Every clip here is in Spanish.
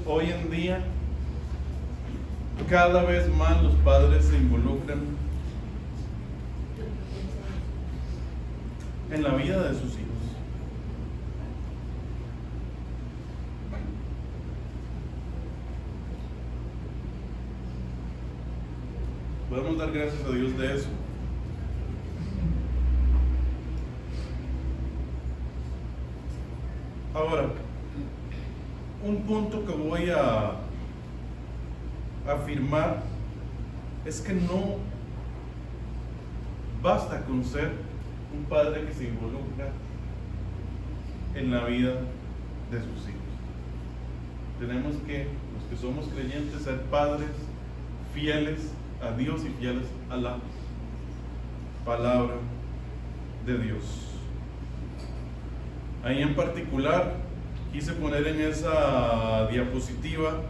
hoy en día, cada vez más los padres se involucran en la vida de sus hijos. Podemos dar gracias a Dios de eso. Ahora, un punto que voy a afirmar es que no basta con ser un padre que se involucra en la vida de sus hijos. Tenemos que, los que somos creyentes, ser padres fieles a Dios y fieles a la palabra de Dios. Ahí en particular quise poner en esa diapositiva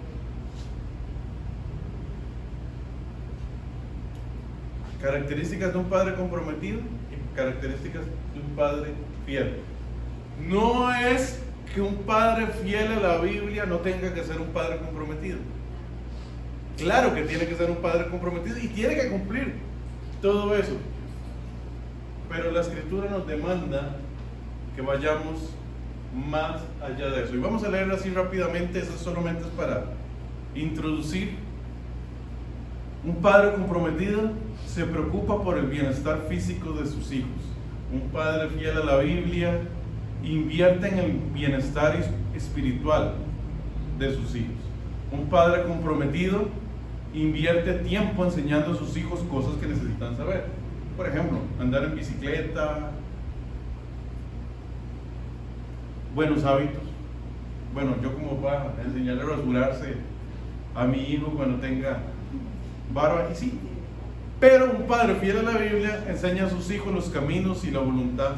características de un padre comprometido y características de un padre fiel. No es que un padre fiel a la Biblia no tenga que ser un padre comprometido. Claro que tiene que ser un padre comprometido y tiene que cumplir todo eso. Pero la Escritura nos demanda que vayamos más allá de eso. Y vamos a leer así rápidamente, eso solamente es para introducir. Un padre comprometido se preocupa por el bienestar físico de sus hijos. Un padre fiel a la Biblia invierte en el bienestar espiritual de sus hijos. Un padre comprometido invierte tiempo enseñando a sus hijos cosas que necesitan saber. Por ejemplo, andar en bicicleta, buenos hábitos. Bueno, yo como papá, enseñarle a rasurarse a mi hijo cuando tenga barba, y sí. Pero un padre fiel a la Biblia enseña a sus hijos los caminos y la voluntad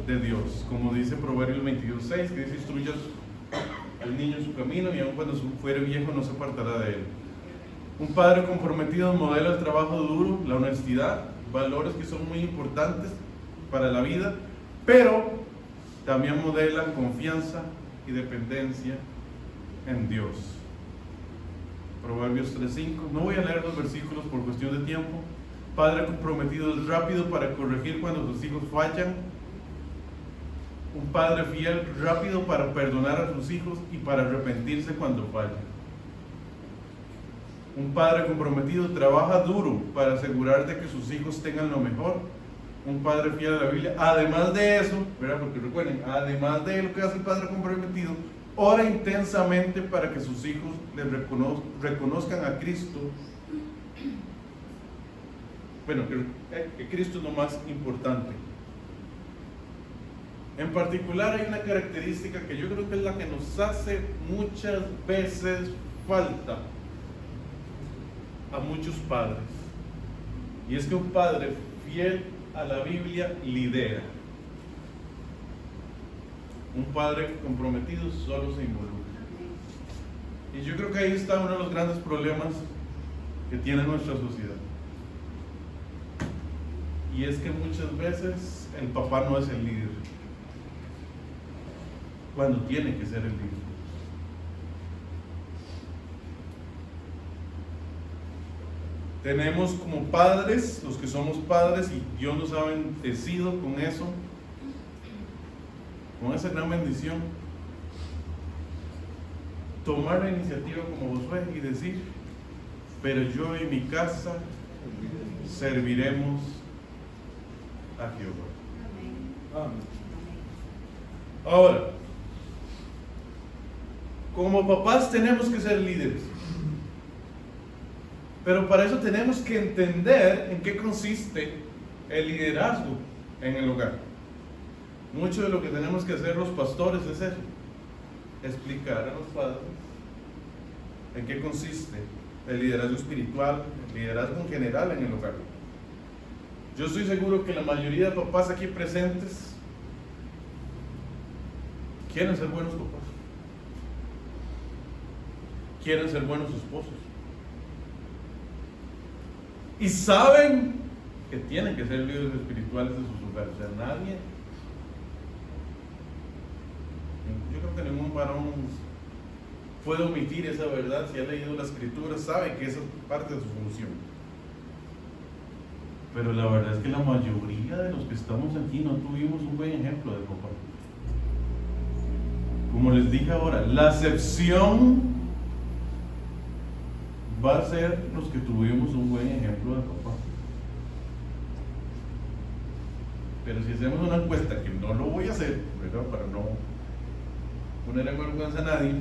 de Dios, como dice Proverbios 22:6, que dice: instruya al niño en su camino y aun cuando fuere viejo no se apartará de él. Un padre comprometido modela el trabajo duro, la honestidad, valores que son muy importantes para la vida, pero también modela confianza y dependencia en Dios. Proverbios 3:5. No voy a leer los versículos por cuestión de tiempo. Padre comprometido es rápido para corregir cuando sus hijos fallan. Un padre fiel, rápido para perdonar a sus hijos y para arrepentirse cuando fallan. Un padre comprometido trabaja duro para asegurar de que sus hijos tengan lo mejor. Un padre fiel a la Biblia, además de eso, ¿verdad? Porque recuerden, además de lo que hace el padre comprometido, ora intensamente para que sus hijos le reconozcan a Cristo. Bueno, que Cristo es lo más importante. En particular hay una característica que yo creo que es la que nos hace muchas veces falta a muchos padres, y es que un padre fiel a la Biblia lidera. Un padre comprometido solo se involucra. Y yo creo que ahí está uno de los grandes problemas que tiene nuestra sociedad, y es que muchas veces el papá no es el líder cuando tiene que ser el líder. Tenemos como padres, los que somos padres, y Dios nos ha bendecido con eso, con esa gran bendición, tomar la iniciativa como Josué y decir: pero yo y mi casa serviremos a Jehová. Amén. Ahora, como papás tenemos que ser líderes, pero para eso tenemos que entender en qué consiste el liderazgo en el hogar. Mucho de lo que tenemos que hacer los pastores es eso: explicar a los padres en qué consiste el liderazgo espiritual, el liderazgo en general en el hogar. Yo estoy seguro que la mayoría de papás aquí presentes quieren ser buenos papás, quieren ser buenos esposos, y saben que tienen que ser líderes espirituales de sus hogares. O sea, nadie, yo creo que ningún varón puede omitir esa verdad. Si ha leído la escritura, sabe que esa es parte de su función. Pero la verdad es que la mayoría de los que estamos aquí no tuvimos un buen ejemplo de papá. Como les dije ahora, la excepción va a ser los que tuvimos un buen ejemplo de papá. Pero si hacemos una encuesta, que no lo voy a hacer, ¿verdad? Para no poner en vergüenza a nadie,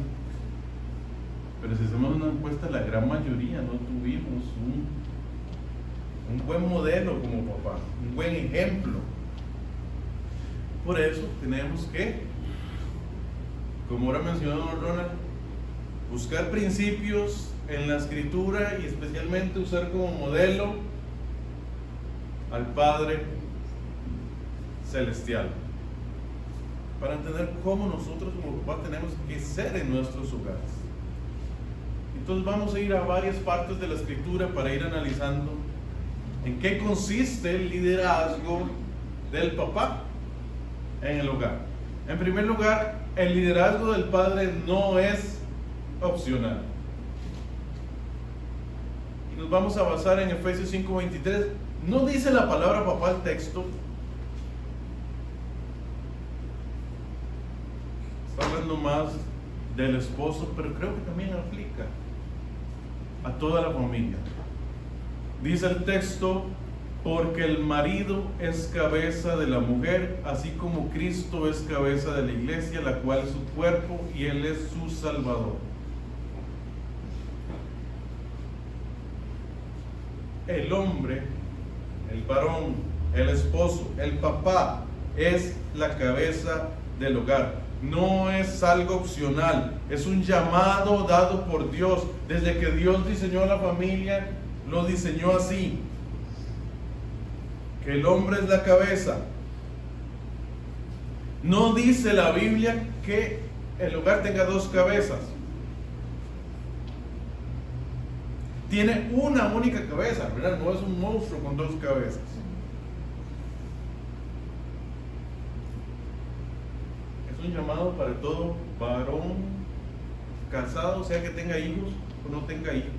pero si hacemos una encuesta, la gran mayoría no tuvimos un buen modelo como papá, un buen ejemplo. Por eso tenemos que, como ahora mencionó Ronald, buscar principios en la escritura y especialmente usar como modelo al Padre Celestial, para entender cómo nosotros como papá tenemos que ser en nuestros hogares. Entonces vamos a ir a varias partes de la escritura para ir analizando en qué consiste el liderazgo del papá en el hogar. En primer lugar, el liderazgo del padre no es opcional. Y nos vamos a basar en Efesios 5:23. No dice la palabra papá el texto. Está hablando más del esposo, pero creo que también aplica a toda la familia. Dice el texto: porque el marido es cabeza de la mujer, así como Cristo es cabeza de la iglesia, la cual es su cuerpo y Él es su Salvador. El hombre, el varón, el esposo, el papá es la cabeza del hogar. No es algo opcional, es un llamado dado por Dios. Desde que Dios diseñó la familia, lo diseñó así, que el hombre es la cabeza. No dice la Biblia que el hogar tenga dos cabezas. Tiene una única cabeza, ¿verdad? No es un monstruo con dos cabezas. Es un llamado para todo varón casado, sea que tenga hijos o no tenga hijos.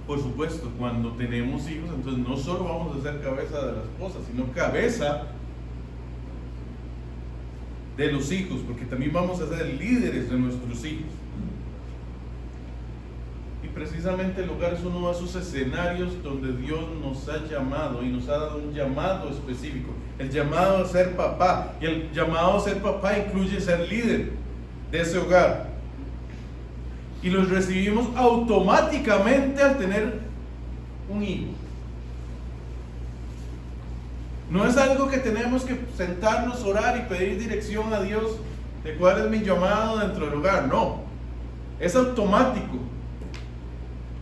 Por supuesto, cuando tenemos hijos, entonces no solo vamos a ser cabeza de la esposa, sino cabeza de los hijos, porque también vamos a ser líderes de nuestros hijos. Y precisamente el hogar es uno de esos escenarios donde Dios nos ha llamado y nos ha dado un llamado específico, el llamado a ser papá. Y el llamado a ser papá incluye ser líder de ese hogar. Y los recibimos automáticamente al tener un hijo. No es algo que tenemos que sentarnos, orar y pedir dirección a Dios de cuál es mi llamado dentro del hogar. No, es automático.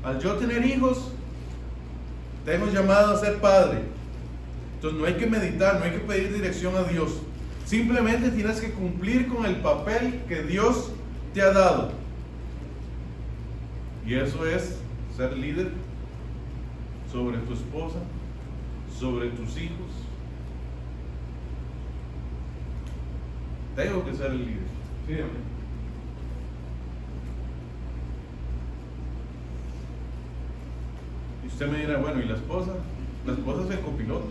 Al yo tener hijos, tengo llamado a ser padre. Entonces no hay que meditar, no hay que pedir dirección a Dios. Simplemente tienes que cumplir con el papel que Dios te ha dado. Y eso es ser líder sobre tu esposa, sobre tus hijos. Tengo que ser el líder. Sí, amén. Y usted me dirá, bueno, ¿y la esposa? La esposa es el copiloto.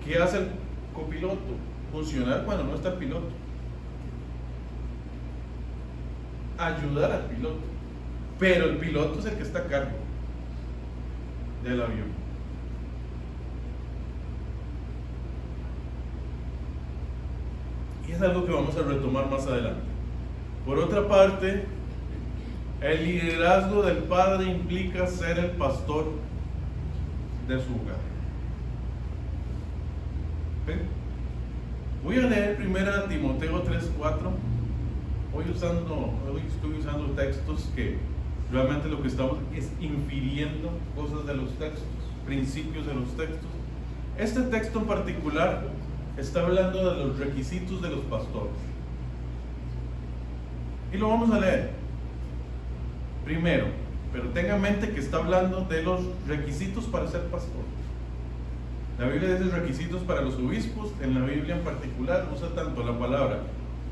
¿Qué hace el copiloto? Funcionar cuando no está el piloto. Ayudar al piloto, pero el piloto es el que está a cargo del avión. Y es algo que vamos a retomar más adelante. Por otra parte, el liderazgo del padre implica ser el pastor de su hogar. ¿Ven? Voy a leer 1 Timoteo 3:4. Hoy estoy usando textos que realmente lo que estamos es infiriendo cosas de los textos, principios de los textos. Este texto en particular está hablando de los requisitos de los pastores. Y lo vamos a leer. Primero, pero tenga en mente que está hablando de los requisitos para ser pastor. La Biblia dice requisitos para los obispos. En la Biblia en particular usa tanto la palabra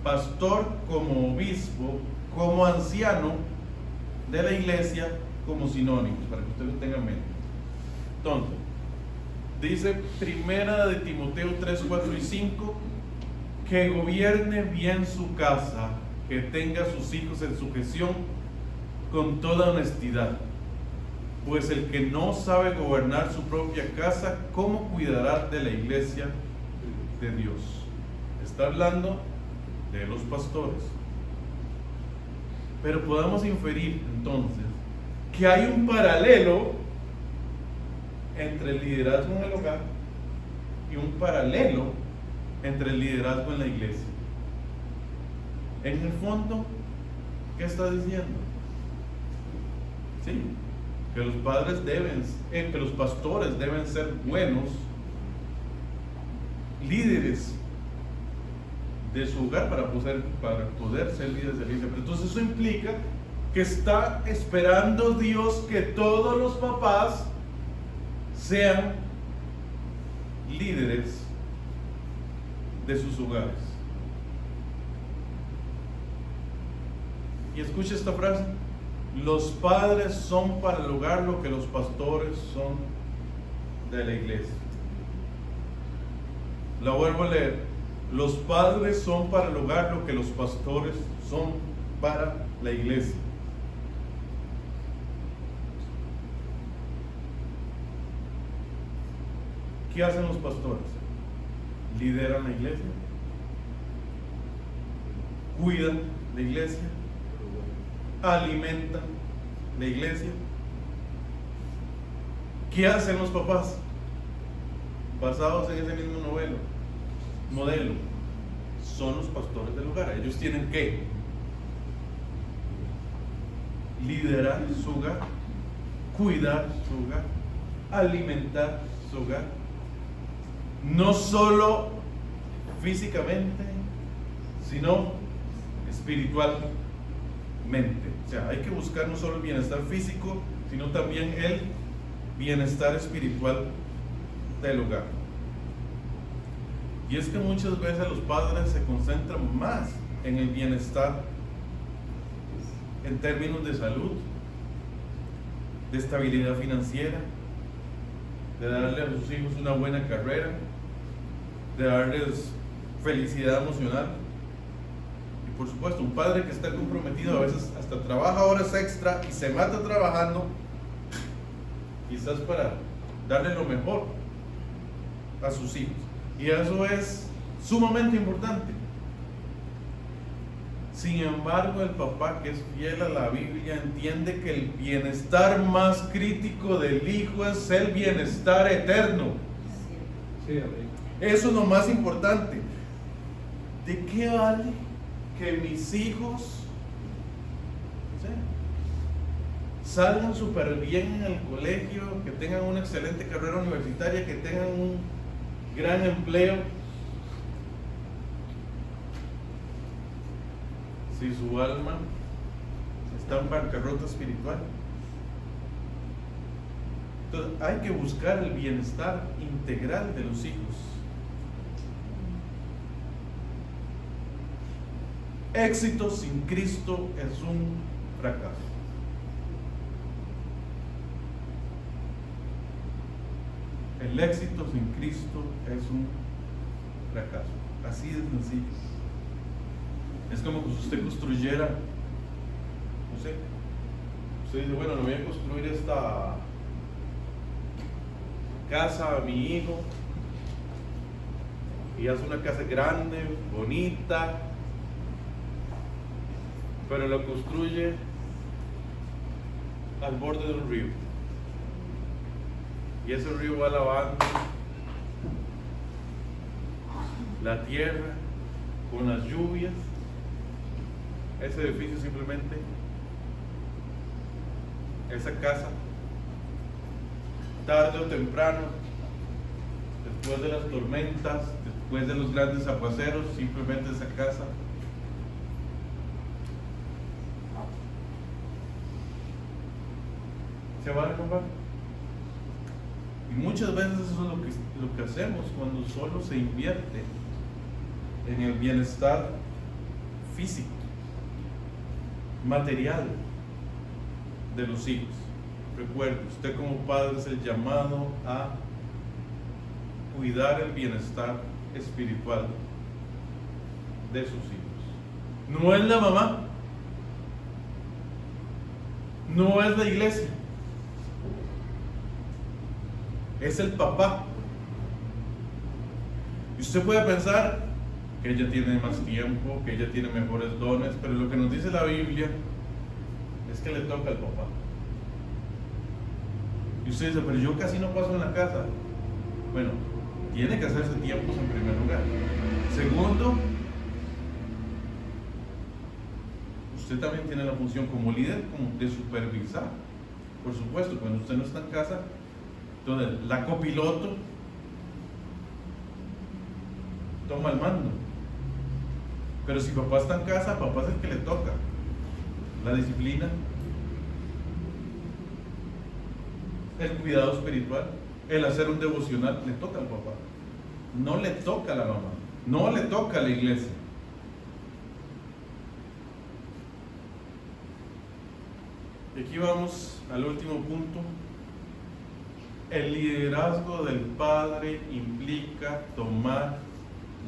pastor como obispo, como anciano de la iglesia, como sinónimos, para que usted lo tenga en mente. Entonces, dice primera de Timoteo 3, 4 y 5, que gobierne bien su casa, que tenga a sus hijos en sujeción con toda honestidad. Pues el que no sabe gobernar su propia casa, ¿cómo cuidará de la iglesia de Dios? Está hablando de los pastores. Pero podemos inferir entonces que hay un paralelo entre el liderazgo en el hogar y un paralelo entre el liderazgo en la iglesia. En el fondo, ¿qué está diciendo? Sí, que los padres deben, que los pastores deben ser buenos líderes de su hogar para poder ser líderes de la iglesia. Pero entonces eso implica que está esperando Dios que todos los papás sean líderes de sus hogares. Y escucha esta frase: los padres son para el hogar lo que los pastores son de la iglesia. La vuelvo a leer: los padres son para el hogar lo que los pastores son para la iglesia. ¿Qué hacen los pastores? Lideran la iglesia, cuidan la iglesia, alimentan la iglesia. ¿Qué hacen los papás? Basados en ese mismo modelo, son los pastores del hogar. Ellos tienen que liderar su hogar, cuidar su hogar, alimentar su hogar, no solo físicamente, sino espiritualmente. O sea, hay que buscar no solo el bienestar físico, sino también el bienestar espiritual del hogar. Y es que muchas veces los padres se concentran más en el bienestar en términos de salud, de estabilidad financiera, de darle a sus hijos una buena carrera, de darles felicidad emocional. Y por supuesto, un padre que está comprometido a veces hasta trabaja horas extra y se mata trabajando, quizás para darle lo mejor a sus hijos. Y eso es sumamente importante. Sin embargo, el papá que es fiel a la Biblia entiende que el bienestar más crítico del hijo es el bienestar eterno. Sí, eso es lo más importante. ¿De qué vale que mis hijos salgan súper bien en el colegio, que tengan una excelente carrera universitaria, que tengan un gran empleo, si su alma está en bancarrota espiritual? Entonces hay que buscar el bienestar integral de los hijos. Éxito sin Cristo es un fracaso. El éxito sin Cristo es un fracaso. Así de sencillo. Es como que si usted construyera, no sé, usted dice, bueno, le voy a construir esta casa a mi hijo, y hace una casa grande, bonita, pero lo construye al borde de un río, y ese río va lavando la tierra con las lluvias. Ese edificio simplemente, esa casa, tarde o temprano, después de las tormentas, después de los grandes aguaceros, simplemente esa casa se va a derrumbar. Y muchas veces eso es lo que hacemos cuando solo se invierte en el bienestar físico, material de los hijos. Recuerde, usted como padre es el llamado a cuidar el bienestar espiritual de sus hijos. No es la mamá, no es la iglesia, es el papá. Y usted puede pensar que ella tiene más tiempo, que ella tiene mejores dones, pero lo que nos dice la Biblia es que le toca al papá. Y usted dice, pero yo casi no paso en la casa. Bueno, tiene que hacerse tiempos en primer lugar. Segundo, usted también tiene la función como líder de supervisar. Por supuesto, cuando usted no está en casa, entonces la copiloto toma el mando. Pero si papá está en casa, papá es el que le toca la disciplina, el cuidado espiritual, el hacer un devocional, le toca al papá. No le toca a la mamá, no le toca a la iglesia. Y aquí vamos al último punto. El liderazgo del padre implica tomar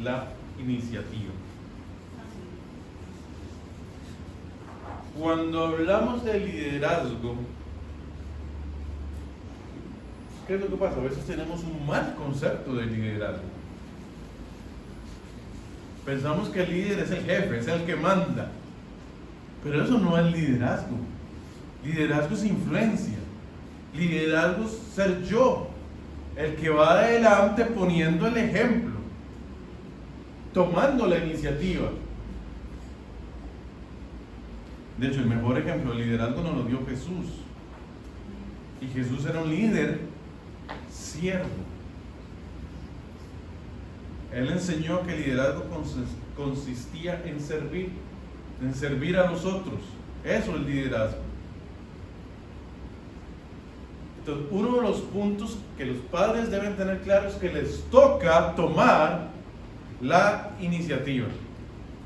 la iniciativa. Cuando hablamos de liderazgo, ¿qué es lo que pasa? A veces tenemos un mal concepto de liderazgo. Pensamos que el líder es el jefe, es el que manda. Pero eso no es liderazgo. Liderazgo es influencia. Liderazgo es ser yo, el que va adelante poniendo el ejemplo, tomando la iniciativa. De hecho, el mejor ejemplo de liderazgo nos lo dio Jesús. Y Jesús era un líder siervo. Él enseñó que el liderazgo consistía en servir a los otros. Eso es liderazgo. Entonces, uno de los puntos que los padres deben tener claro es que les toca tomar la iniciativa.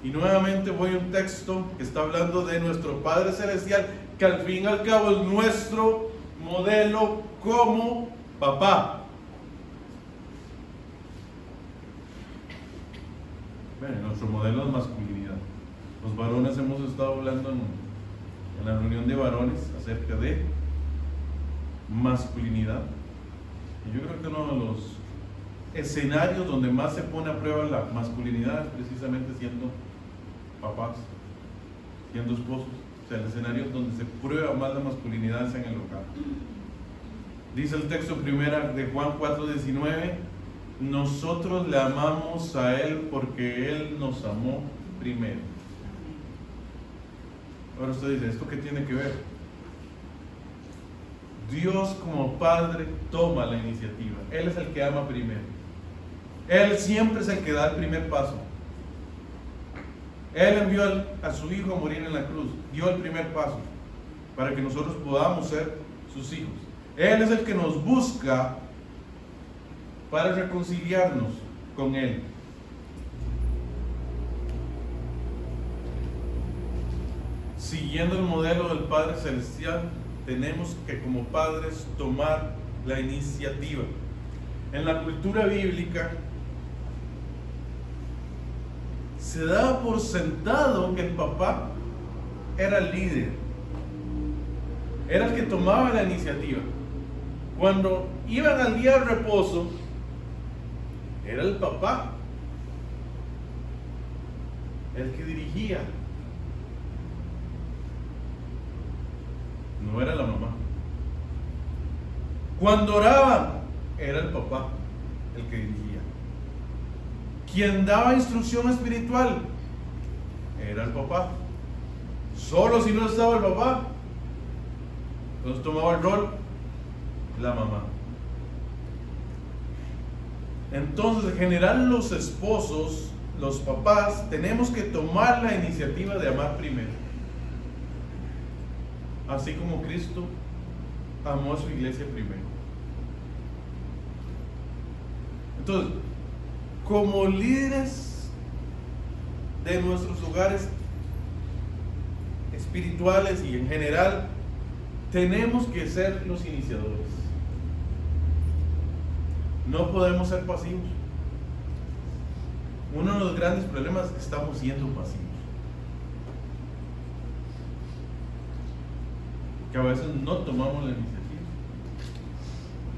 Y nuevamente voy a un texto que está hablando de nuestro Padre Celestial, que al fin y al cabo es nuestro modelo como papá. Bueno, nuestro modelo es masculinidad. Los varones hemos estado hablando en la reunión de varones acerca de masculinidad. Y yo creo que uno de los escenarios donde más se pone a prueba la masculinidad es precisamente siendo papás, siendo esposos. O sea, el escenario donde se prueba más la masculinidad es en el hogar. Dice el texto primera de Juan 4:19: nosotros le amamos a Él porque Él nos amó primero. Ahora usted dice, ¿esto qué tiene que ver? Dios como Padre toma la iniciativa. Él es el que ama primero. Él siempre es el que da el primer paso. Él envió a su Hijo a morir en la cruz. Dio el primer paso para que nosotros podamos ser sus hijos. Él es el que nos busca para reconciliarnos con Él. Siguiendo el modelo del Padre Celestial, tenemos que como padres tomar la iniciativa. En la cultura bíblica se daba por sentado que el papá era el líder, era el que tomaba la iniciativa. Cuando iban al día de reposo, era el papá el que dirigía, no era la mamá. Cuando oraban, era el papá el que dirigía. Quien daba instrucción espiritual era el papá. Solo si no estaba el papá, entonces tomaba el rol la mamá. Entonces, en general, los esposos, los papás, tenemos que tomar la iniciativa de amar primero. Así como Cristo amó a su iglesia primero. Entonces, como líderes de nuestros hogares espirituales y en general, tenemos que ser los iniciadores. No podemos ser pasivos. Uno de los grandes problemas es que estamos siendo pasivos. Que a veces no tomamos la iniciativa.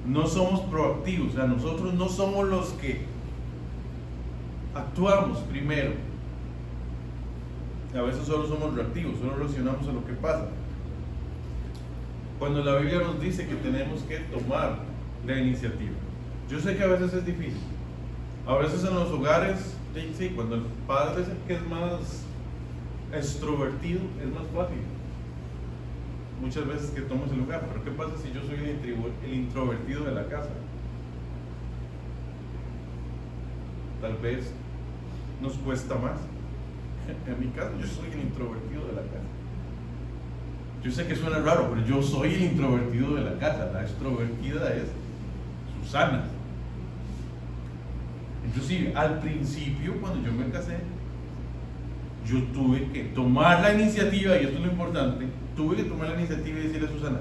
No somos proactivos, o sea, nosotros no somos los que actuamos primero. A veces solo somos reactivos, solo reaccionamos a lo que pasa. Cuando la Biblia nos dice que tenemos que tomar la iniciativa. Yo sé que a veces es difícil. A veces en los hogares, sí, cuando el padre es el que es más extrovertido, es más fácil. Muchas veces que toma ese lugar. Pero ¿qué pasa si yo soy el introvertido de la casa? Tal vez nos cuesta más. En mi caso, yo soy el introvertido de la casa. Yo sé que suena raro, pero yo soy el introvertido de la casa. La extrovertida es Susana. Inclusive, al principio, cuando yo me casé, yo tuve que tomar la iniciativa, y esto es lo importante, tuve que tomar la iniciativa y decirle a Susana,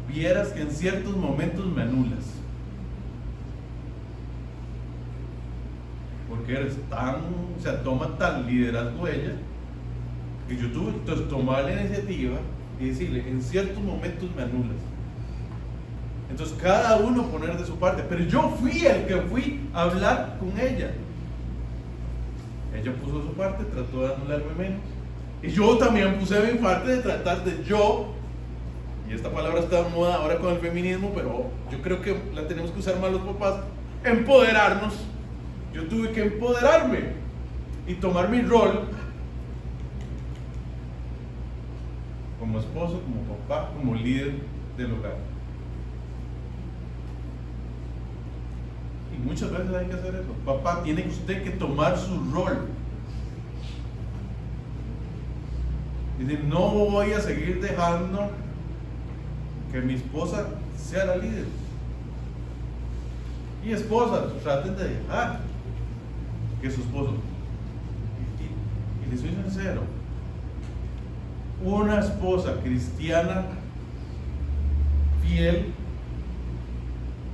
vieras que en ciertos momentos me anulas. Porque eres tan, o sea, toma tal liderazgo ella, que yo tuve que entonces tomar la iniciativa y decirle, en ciertos momentos me anulas. Entonces cada uno poner de su parte, pero yo fui el que fui a hablar con ella. Ella puso su parte, trató de anularme menos, y yo también puse mi parte de tratar de yo, y esta palabra está de moda ahora con el feminismo, pero yo creo que la tenemos que usar más los papás, empoderarnos. Yo tuve que empoderarme y tomar mi rol como esposo, como papá, como líder del hogar. Y muchas veces hay que hacer eso. Papá, tiene usted que tomar su rol. Y decir, no voy a seguir dejando que mi esposa sea la líder. Y esposas, traten de dejar que su esposo. Y les soy sincero, una esposa cristiana fiel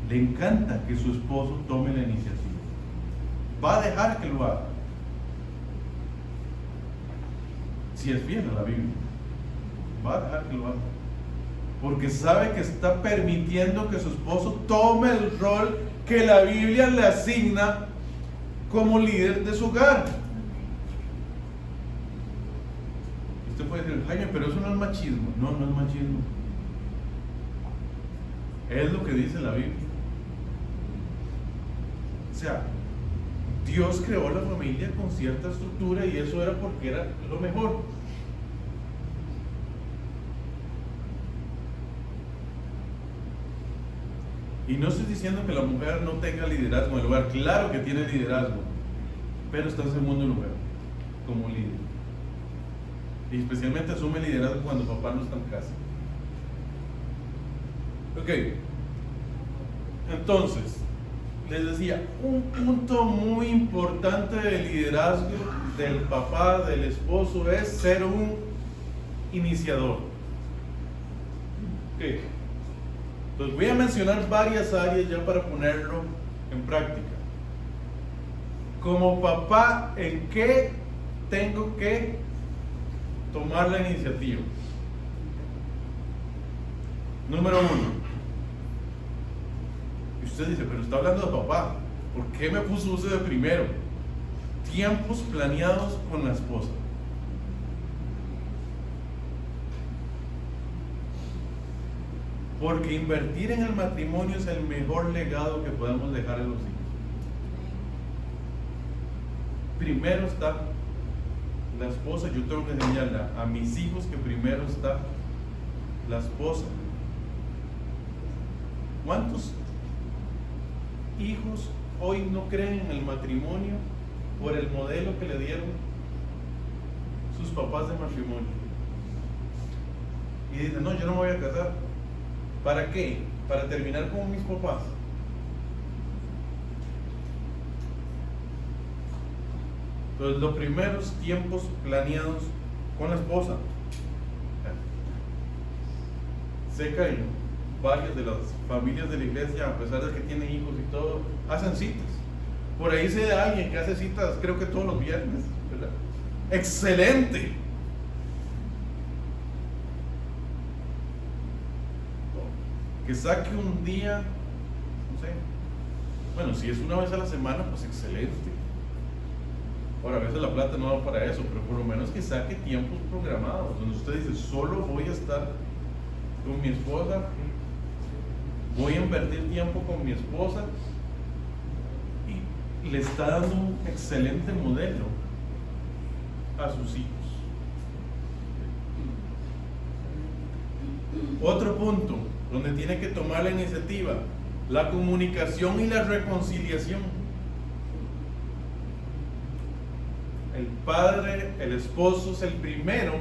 le encanta que su esposo tome la iniciativa. Va a dejar que lo haga si es fiel a la Biblia. Va a dejar que lo haga porque sabe que está permitiendo que su esposo tome el rol que la Biblia le asigna como líder de su hogar. Usted puede decir, Jaime, pero eso no es machismo. No, no es machismo. Es lo que dice la Biblia. O sea, Dios creó la familia con cierta estructura y eso era porque era lo mejor. Y no estoy diciendo que la mujer no tenga liderazgo en el hogar. Claro que tiene liderazgo, pero está en segundo lugar como líder. Y especialmente asume liderazgo cuando papá no está en casa. Ok. Entonces, les decía, un punto muy importante del liderazgo del papá, del esposo, es ser un iniciador. Ok. Entonces voy a mencionar varias áreas ya para ponerlo en práctica. Como papá, ¿en qué tengo que tomar la iniciativa? Número 1. Y usted dice, pero está hablando de papá, ¿por qué me puso usted de primero? Tiempos planeados con la esposa. Porque invertir en el matrimonio es el mejor legado que podemos dejar a los hijos. Primero está la esposa. Yo tengo que enseñarle a mis hijos que primero está la esposa. ¿Cuántos hijos hoy no creen en el matrimonio por el modelo que le dieron sus papás de matrimonio? Y dicen, no, yo no me voy a casar. ¿Para qué? Para terminar como mis papás. Entonces, los primeros tiempos planeados con la esposa. Sé que varias de las familias de la iglesia, a pesar de que tienen hijos y todo, hacen citas. Por ahí sé de alguien que hace citas, creo que todos los viernes, ¿verdad? ¡Excelente! Que saque un día, no sé, bueno, si es una vez a la semana, pues excelente. Ahora, a veces la plata no va para eso, pero por lo menos que saque tiempos programados, donde usted dice, solo voy a estar con mi esposa, voy a invertir tiempo con mi esposa, y le está dando un excelente modelo a sus hijos. Otro punto donde tiene que tomar la iniciativa, la comunicación y la reconciliación. El padre, el esposo es el primero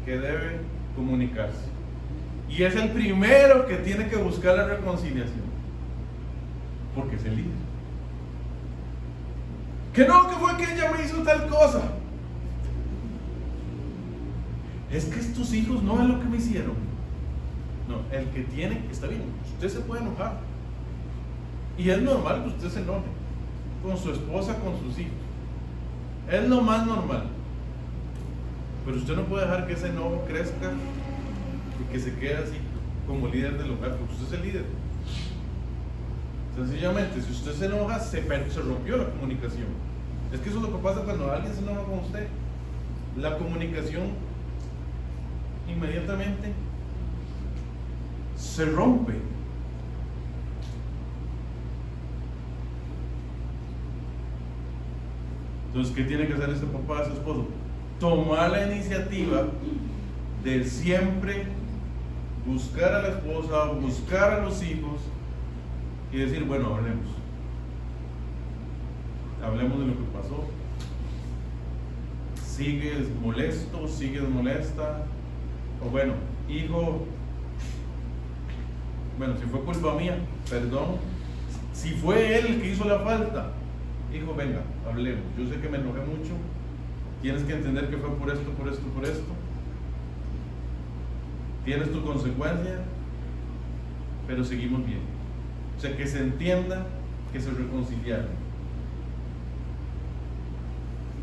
que debe comunicarse. Y es el primero que tiene que buscar la reconciliación. Porque es el líder. Que no, que fue que ella me hizo tal cosa. Es que estos hijos no es lo que me hicieron. No, el que tiene, está bien, usted se puede enojar. Y es normal que usted se enoje con su esposa, con sus hijos. Es lo más normal. Pero usted no puede dejar que ese enojo crezca y que se quede así como líder del hogar, porque usted es el líder. Sencillamente, si usted se enoja, se rompió la comunicación. Es que eso es lo que pasa cuando alguien se enoja con usted. La comunicación inmediatamente se rompe. Entonces, ¿qué tiene que hacer este papá, su esposo? Tomar la iniciativa de siempre buscar a la esposa, buscar a los hijos y decir, bueno, hablemos de lo que pasó. ¿Sigues molesto? ¿Sigues molesta? O bueno, hijo, bueno, si fue culpa mía, perdón. Si fue él el que hizo la falta, hijo, venga, hablemos. Yo sé que me enojé mucho. Tienes que entender que fue por esto, por esto, por esto. Tienes tu consecuencia, pero seguimos bien. O sea, que se entienda, que se reconciliaron.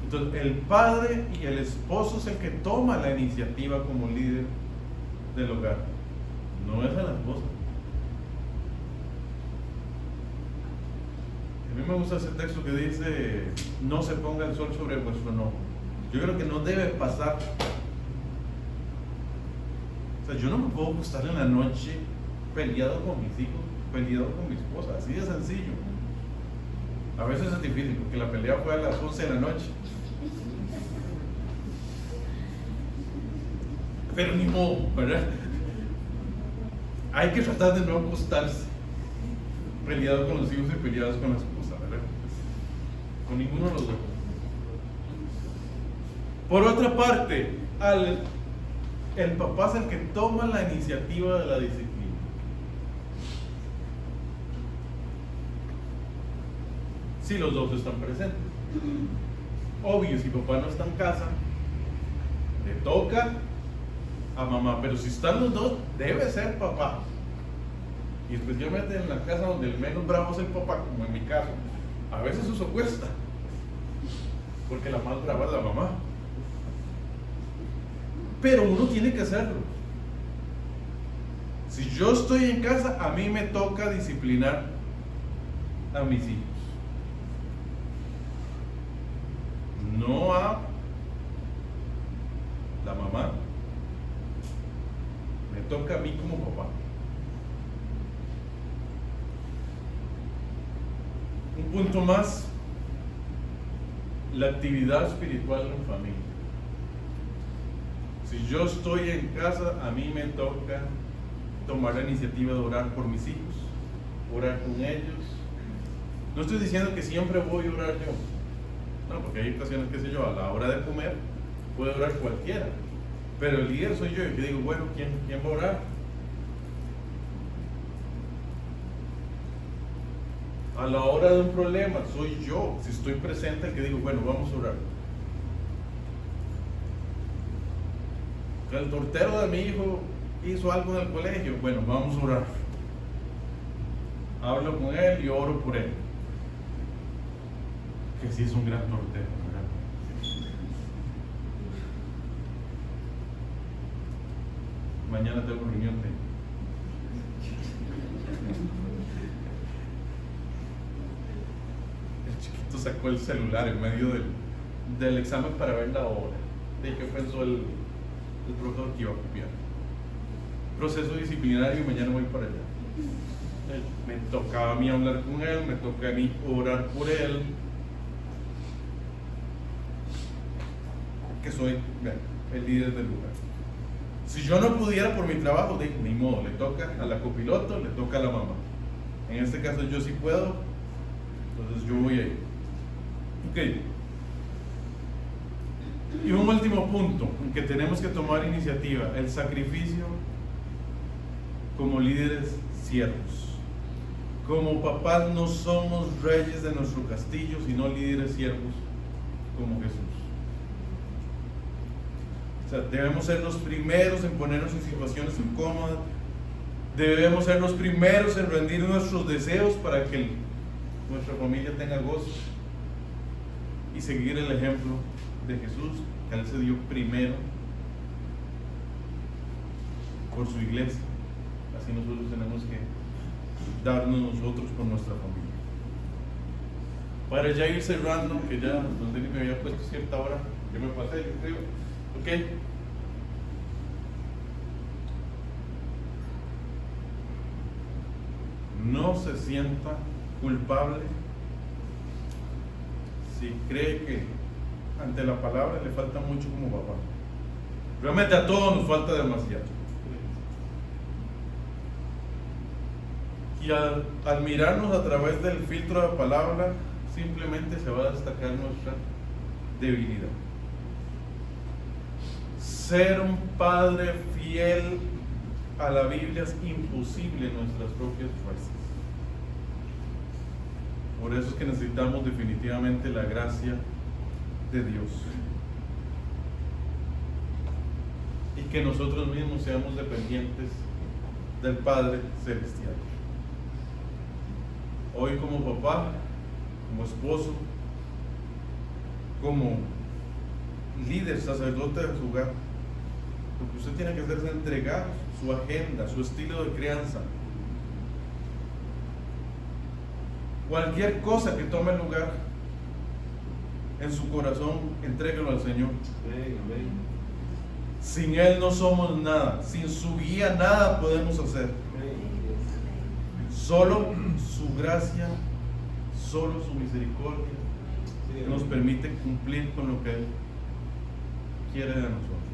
Entonces, el padre y el esposo es el que toma la iniciativa como líder del hogar. No es a la esposa. A mí me gusta ese texto que dice, no se ponga el sol sobre vuestro enojo. Yo creo que no debe pasar. O sea, yo no me puedo acostar en la noche peleado con mis hijos, peleado con mi esposa, así de sencillo. A veces es difícil porque la pelea fue a las 11 de la noche. Pero ni modo, ¿verdad? Hay que tratar de no acostarse peleado con los hijos y peleados con la esposa, ¿verdad? Con ninguno de los dos. Por otra parte, el papá es el que toma la iniciativa de la disciplina. Si los dos están presentes. Obvio, si papá no está en casa, le toca a mamá, pero si están los dos, debe ser papá. Y especialmente en la casa donde el menos bravo es el papá, como en mi caso. A veces eso cuesta, porque la más brava es la mamá. Pero uno tiene que hacerlo. Si yo estoy en casa, a mí me toca disciplinar a mis hijos. No a la mamá. Me toca a mí como papá. Un punto más, la actividad espiritual en familia. Si yo estoy en casa, a mí me toca tomar la iniciativa de orar por mis hijos, orar con ellos. No estoy diciendo que siempre voy a orar yo, no, porque hay ocasiones, qué sé yo, a la hora de comer puede orar cualquiera, pero el líder soy yo, y que digo, bueno, ¿quién va a orar? A la hora de un problema, soy yo, si estoy presente, el que digo, bueno, vamos a orar. El tortero de mi hijo hizo algo en el colegio, bueno, vamos a orar. Hablo con él y oro por él. Que sí es un gran tortero, ¿verdad? Mañana tengo reunión de... El chiquito sacó el celular en medio del examen para ver la hora. ¿De qué pensó el profesor que iba a copiar? Proceso disciplinario, mañana voy para allá. Me tocaba a mí hablar con él, me toca a mí orar por él. Que soy el líder del lugar. Si yo no pudiera por mi trabajo, de ni modo, le toca a la copiloto, le toca a la mamá. En este caso yo sí puedo, entonces yo voy ahí. Ok. Y un último punto en que tenemos que tomar iniciativa: el sacrificio como líderes siervos. Como papás no somos reyes de nuestro castillo, sino líderes siervos como Jesús. O sea, debemos ser los primeros en ponernos en situaciones incómodas. Debemos ser los primeros en rendir nuestros deseos para que nuestra familia tenga gozo. Y seguir el ejemplo de Jesús, que Él se dio primero por su iglesia. Así nosotros tenemos que darnos nosotros por nuestra familia. Para ya ir cerrando, que ya donde me había puesto cierta hora, yo me pasé, yo creo. Ok. No se sienta culpable si cree que ante la palabra le falta mucho como papá. Realmente a todos nos falta demasiado. Y al mirarnos a través del filtro de la palabra, simplemente se va a destacar nuestra debilidad. Ser un padre fiel a la Biblia es imposible en nuestras propias fuerzas. Por eso es que necesitamos definitivamente la gracia de Dios. Y que nosotros mismos seamos dependientes del Padre Celestial. Hoy como papá, como esposo, como líder, sacerdote de su hogar, lo que usted tiene que hacer es entregar su agenda, su estilo de crianza. Cualquier cosa que tome lugar en su corazón, entréguelo al Señor. Sin Él no somos nada, sin su guía nada podemos hacer. Solo su gracia, solo su misericordia nos permite cumplir con lo que Él quiere de nosotros.